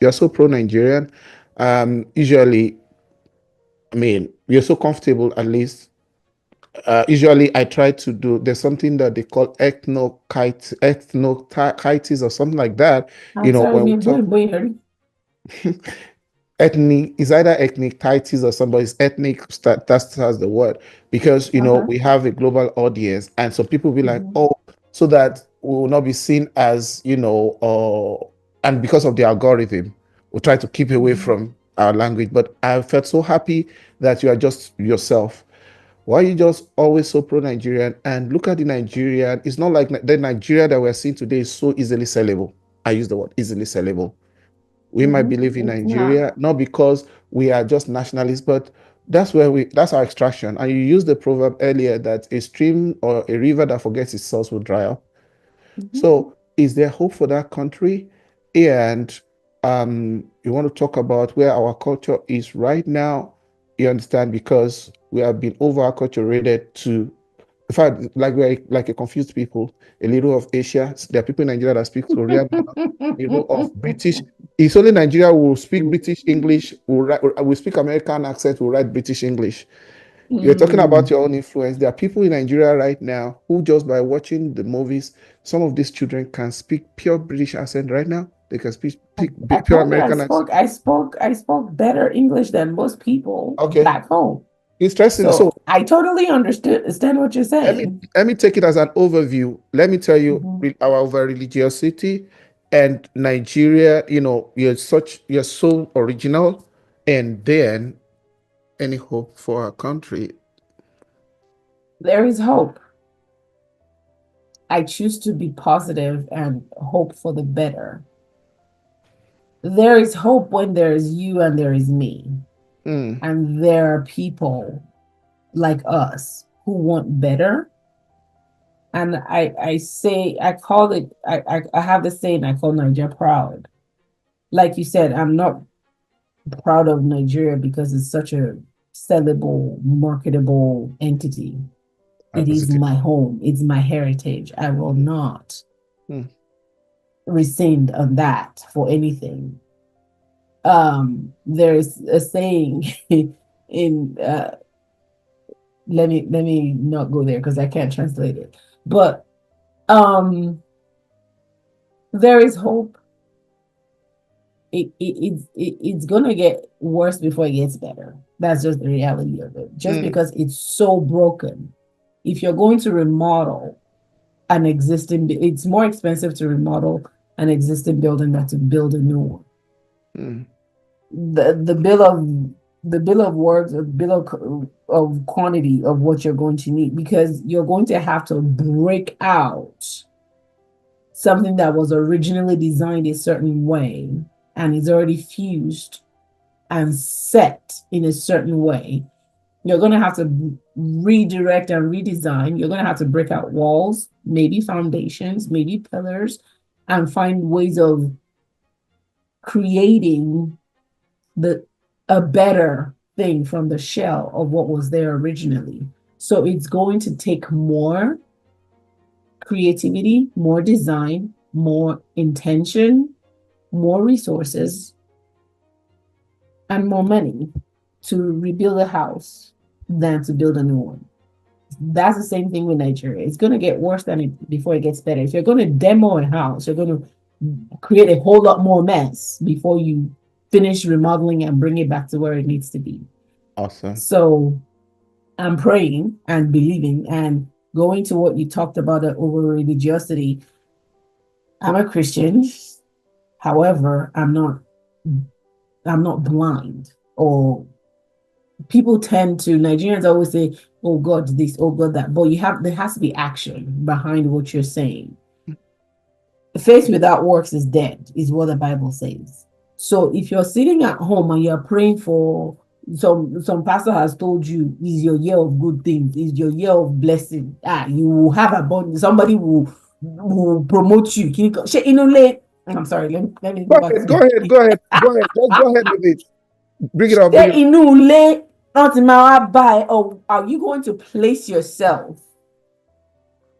you're so pro-Nigerian. Usually, I mean, you're so comfortable, at least. Usually, I try to do, there's something that they call ethnokites or something like that. I'm sorry, When we me boy, talk boy. ethnic, is either ethnic or somebody's ethnic, that's the word. Because, Okay. we have a global audience, and so people be like, Mhm. oh, so that we will not be seen as, and because of the algorithm, we try to keep away Mhm. from our language. But I felt so happy that you are just yourself. Why are you just always so pro-Nigerian? And look at the Nigerian. It's not like the Nigeria that we're seeing today is so easily sellable. I use the word easily sellable. We might believe in It's not. Nigeria, not because we are just nationalists, but that's our extraction. And you used the proverb earlier that a stream or a river that forgets its source will dry up. Mhm. So is there hope for that country? And you want to talk about where our culture is right now, you understand, because we have been over acculturated to, in fact, like we're like a confused people, a little of Asia. There are people in Nigeria that speak Korean, a little of British. It's only Nigeria will speak British English, will speak American accent, will write British English. You're talking about Mm. your own influence. There are people in Nigeria right now who, just by watching the movies, some of these children can speak pure British accent right now. They can speak I pure told you American accent. I spoke better English than most people Okay, back home. interesting. So So I totally understand what you're let me saying. let me take it as an overview. Let me tell you Mhm. our over religiosity and Nigeria. You're so original, and then any hope for our country? There is hope. I choose to be positive and hope for the better. There is hope when there is you and there is me. Mm, And there are people like us who want better. And I say, I call it, I have the saying, I call Nigeria proud. Like you said, I'm not proud of Nigeria because it's such a sellable, marketable entity. It is positive. my home, it's my heritage. I will Mm, not mm. rescind on that for anything. There's a saying in let me not go there because I can't translate it. But um there is hope. It's gonna get worse before it gets better. That's just the reality of it. Just Mm, because it's so broken. If you're going to remodel an existing, it's more expensive to remodel an existing building than to build a new one. mm. The bill of words, or bill of quantity of what you're going to need, because you're going to have to break out something that was originally designed a certain way and is already fused and set in a certain way. You're going to have to redirect and redesign. You're going to have to break out walls, maybe foundations, maybe pillars, and find ways of creating the a better thing from the shell of what was there originally. So it's going to take more creativity, more design, more intention, more resources, and more money to rebuild a house than to build a new one. That's the same thing with Nigeria. It's going to get worse than it before it gets better. If you're going to demo a house, you're going to create a whole lot more mess before you finish remodeling and bring it back to where it needs to be. Awesome. So I'm praying and believing and going to what you talked about over religiosity. I'm a Christian. However, I'm not blind, or people tend to, Nigerians always say, oh God this, oh God that. But there has to be action behind what you're saying. Faith without works is dead, is what the Bible says. So if you're sitting at home and you're praying for some pastor has told you is your year of good things, is your year of blessing. You will have abundance. Somebody will promote you. I'm sorry. Let me Go go back ahead, to go ahead, go ahead, go ahead. Just go ahead with it. Bring it up, ṣé bring it up. inú ilé náà ti máa wá bá ẹ, or are you going to place yourself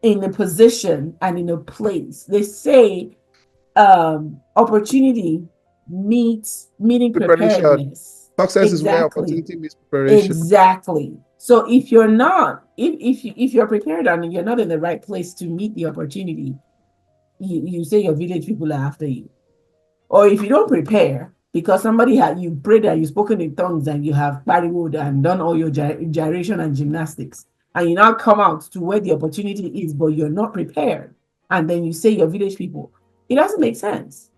in a position and in a place? They say opportunity meeting Preparation. preparedness. Success is where Exactly. opportunity meets preparation. Exactly. So if you're not, if you're prepared and you're not in the right place to meet the opportunity, you say your village people are after you. Or if you don't prepare, because somebody had you prayed and you spoken in tongues and you have wood and done all your gyration and gymnastics, and you now come out to where the opportunity is, but you're not prepared, and then you say your village people, it doesn't make sense.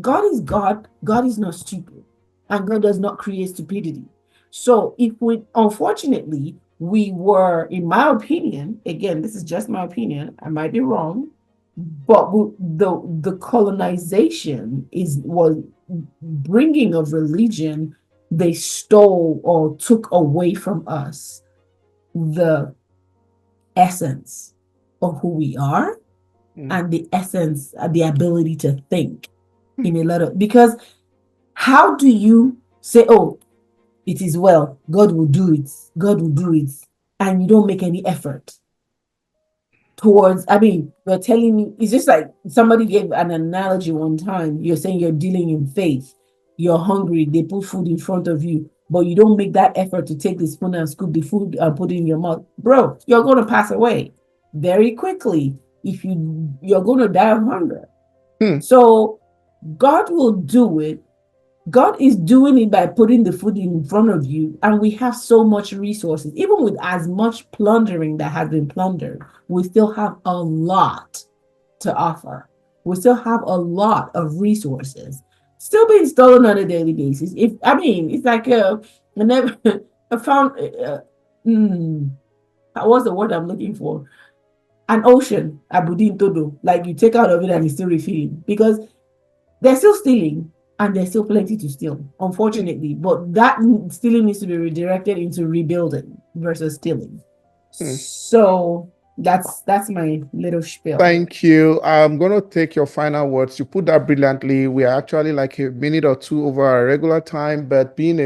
God is God. God is not stupid, and God does not create stupidity. So, if we, unfortunately, we were, in my opinion, again, this is just my opinion, I might be wrong, but the colonization is was bringing of religion. They stole or took away from us the essence of who we are Mm. and the essence, the ability to think in a lot of, because how do you say, oh, it is well, God will do it, God will do it, and you don't make any effort towards, I mean, you're telling me, it's just like somebody gave an analogy one time. You're saying you're dealing in faith, you're hungry, they put food in front of you, but you don't make that effort to take the spoon and scoop the food and put it in your mouth. Bro, you're going to pass away very quickly. If you're going to die of hunger. Hmm. So God will do it. God is doing it by putting the food in front of you, and we have so much resources. Even with as much plundering that has been plundered, we still have a lot to offer. We still have a lot of resources still being stolen on a daily basis. If I mean, it's like I never I found what's the word I'm looking for? An ocean, Abudin Todo. Like you take out of it and it's still refilling because they're still stealing and there's still plenty to steal, Hmm. unfortunately. But that stealing needs to be redirected into rebuilding versus stealing. Hmm. So that's my little spiel. Thank you. I'm going to take your final words. You put that brilliantly. We are actually like a minute or two over our regular time, but being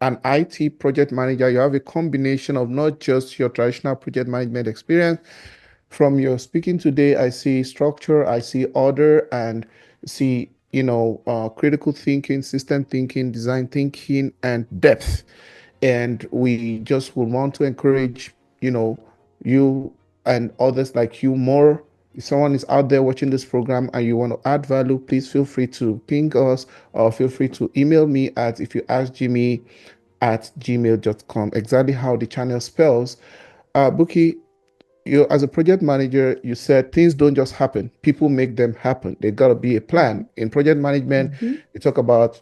an IT project manager, you have a combination of not just your traditional project management experience. From your speaking today, I see structure, I see order, and see, critical thinking, system thinking, design thinking, and depth. And we just would want to encourage, you and others like you more. If someone is out there watching this program and you want to add value, please feel free to ping us or feel free to email me at if you ask Jimmy at gmail.com. Exactly how the channel spells. Bukky, you as a project manager, you said things don't just happen. People make them happen. They got to be a plan. In project management, Mhm. you talk about,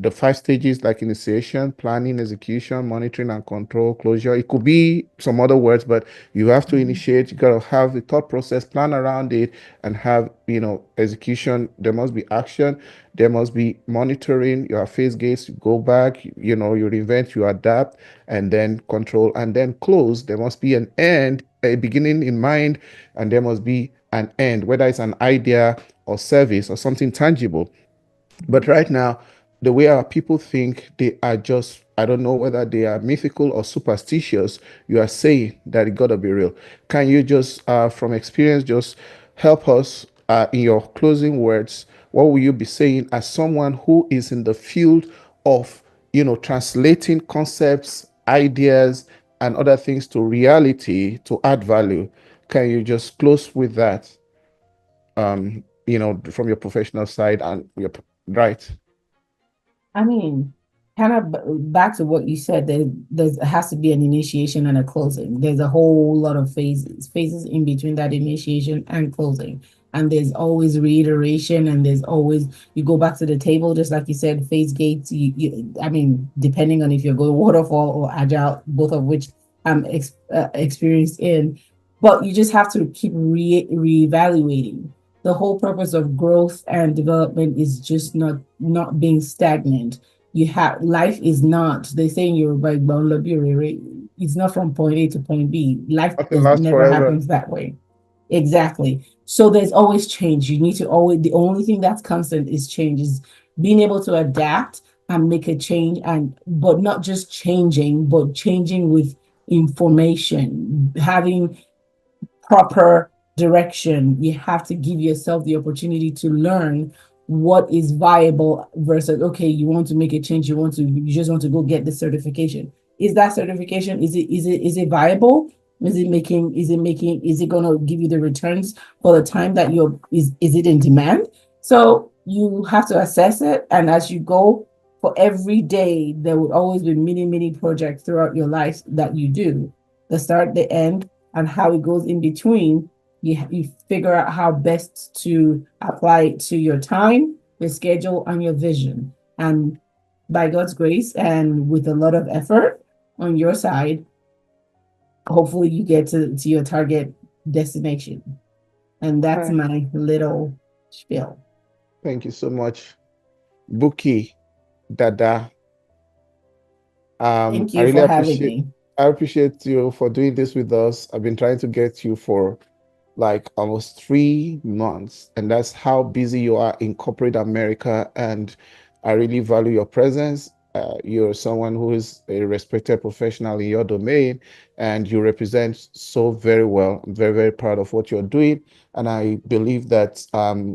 the 5 stages like initiation, planning, execution, monitoring and control, closure. It could be some other words, but you have to Mhm. initiate, you got to have the thought process, plan around it, and have, execution. There must be action, there must be monitoring. You have phase gates, you go back, you reinvent, you adapt, and then control, and then close. There must be an end, a beginning in mind, and there must be an end, whether it's an idea or service or something tangible. But right now, the way our people think, they are just, I don't know whether they are mythical or superstitious. You are saying that it gotta be real. Can you just, from experience, just help us in your closing words? What will you be saying as someone who is in the field of, translating concepts, ideas, and other things to reality to add value? Can you just close with that? From your professional side and your right. I mean, kind of back to what you said, there has to be an initiation and a closing. There's a whole lot of phases in between that initiation and closing. And there's always reiteration, and there's always, you go back to the table, just like you said, phase gates. I mean, depending on if you're going waterfall or agile, both of which I'm experienced in, but you just have to keep reevaluating. The whole purpose of growth and development is just not being stagnant. You have, life is not, they say in Yoruba, it's not from point A to point B. Life Nothing does lasts never forever. happens that way. Exactly. So there's always change. You need to always, the only thing that's constant is change, is being able to adapt and make a change, and but not just changing, but changing with information, having proper direction. You have to give yourself the opportunity to learn what is viable versus, okay, you want to make a change, you just want to go get the certification. Is that certification, is it viable? Is it gonna give you the returns for the time that is it in demand? So you have to assess it, and as you go, for every day, there will always be mini projects throughout your life that you do, the start, the end, and how it goes in between. You figure out how best to apply it to your time, your schedule, and your vision. And by God's grace and with a lot of effort on your side, hopefully you get to your target destination. And All that's right. my little spiel. Thank you so much, Bukky Dada. Thank I you really for having appreciate me. I appreciate you for doing this with us. I've been trying to get you for like almost 3 months, and that's how busy you are in corporate America. And I really value your presence. You're someone who is a respected professional in your domain, and you represent so very well. I'm very, very proud of what you're doing, and I believe that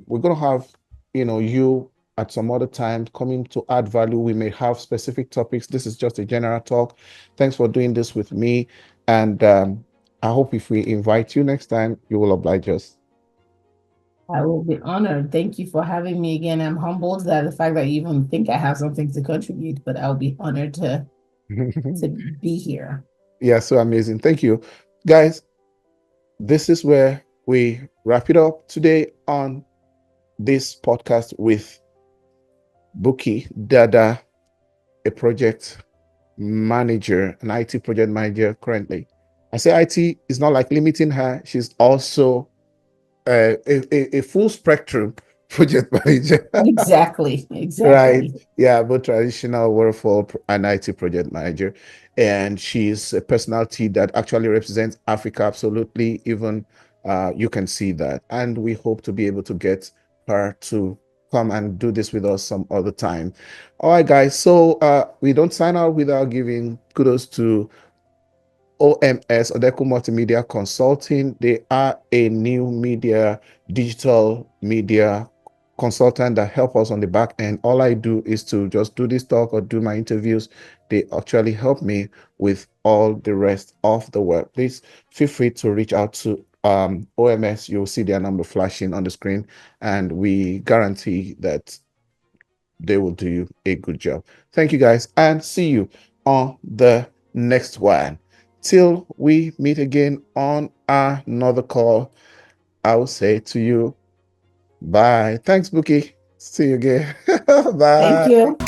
we're gonna have, you at some other time coming to add value. We may have specific topics. This is just a general talk. Thanks for doing this with me, and I hope if we invite you next time, you will oblige us. I will be honored. Thank you for having me again. I'm humbled that the fact that you even think I have something to contribute, but I'll be honored to be here. Yeah, so amazing. Thank you. Guys, this is where we wrap it up today on this podcast with Bukky Dada, a project manager, an IT project manager currently. I say IT is not like limiting her. She's also a full spectrum project manager. Exactly. Right. Exactly. Yeah, both traditional waterfall and IT project manager. And she's a personality that actually represents Africa absolutely. Even you can see that. And we hope to be able to get her to come and do this with us some other time. All right, guys. So we don't sign out without giving kudos to OMS, Odeku Multimedia Consulting. They are a new media, digital media consultant that help us on the back end. All I do is to just do this talk or do my interviews. They actually help me with all the rest of the work. Please feel free to reach out to OMS. You'll see their number flashing on the screen, and we guarantee that they will do a good job. Thank you guys, and see you on the next one. Till we meet again on another call, I will say to you, bye. Thanks, Bukky. See you again. Thank Bye. you.